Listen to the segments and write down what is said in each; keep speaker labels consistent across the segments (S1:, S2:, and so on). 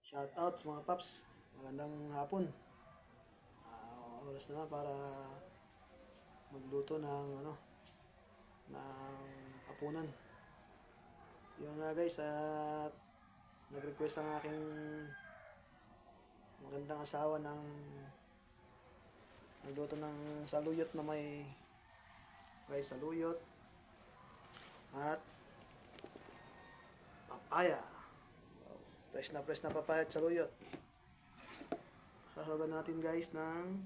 S1: Shout out sa mga paps. Magandang hapon. Oras na para magluto ng ng hapunan. Yun nga guys, at nag-request ang aking magandang asawa ng magluto ng saluyot na may saluyot at papaya. Fresh na papaya at saluyot. Sasagan natin guys ng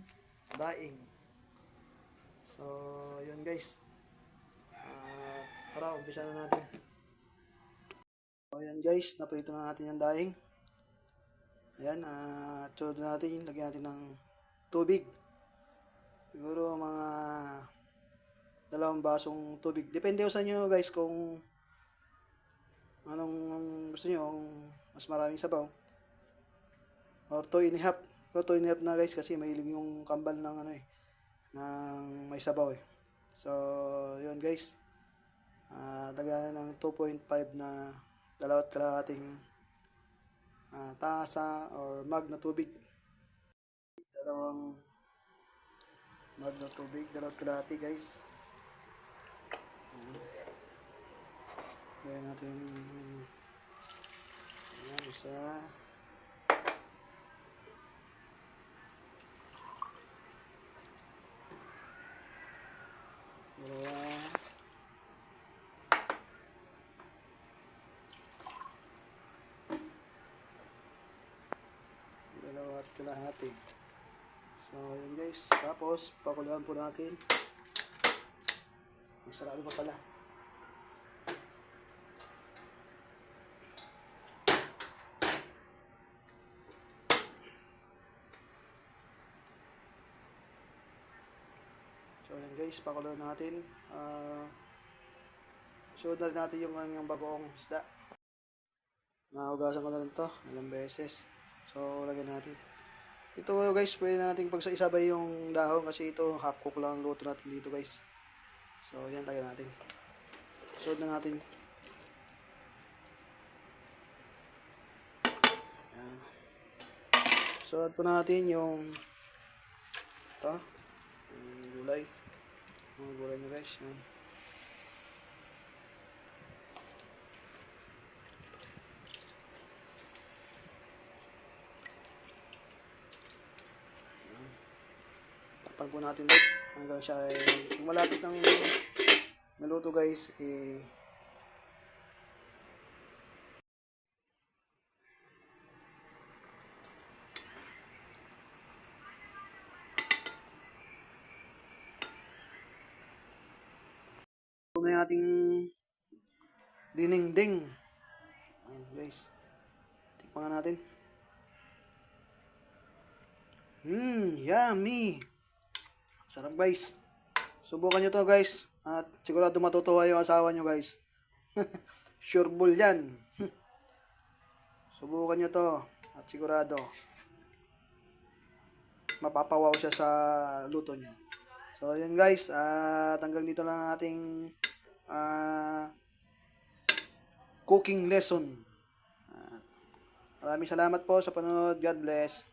S1: daing. So, yun guys. Tara, umpisa na natin. So, yan guys, naprito na natin yung daing. Ayan, sunod na natin, lagyan natin ng tubig. Siguro mga 2 basong tubig. Depende sa inyo guys kung anong gusto nyo, kung mas maraming sabaw. Or 2 and a half. So, 2 and a half na guys kasi mahilig yung kambal ng ng may sabaw eh. So, yun guys. Lagyan ng 2.5 na 2 kalahating tasa or mug na tubig. 2 mug na tubig, 2 kalahati guys. Lagyan natin isa. Dalawa at kalahati. So, yun guys. Tapos, pakuluan po natin. Masarado pa pala. So, yun guys. Pakuluan natin. Sunod na natin yung bagoong isda. Nahugasan ko na rin to ilang beses. So, lagyan natin. Ito guys, pwede natin pagsasabay yung dahon kasi ito half cook lang ang luto natin dito guys. So, yan lagyan natin. Sunod na natin. Yan. Sunod po natin yung ito. Yung gulay. Yung gulay na guys. Yan. Takpan po natin ulit hanggang siya ay malapit ng maluto guys. Ito na yung ating dinengdeng. Ayan guys. Tikman natin. Yummy! Sarap guys. Subukan nyo to guys. At sigurado matutuwa yung asawa nyo guys. Sure bull yan. Subukan nyo to. At sigurado mapapawaw siya sa luto nyo. So yun guys. At hanggang dito lang ating cooking lesson. Maraming salamat po sa panonood. God bless.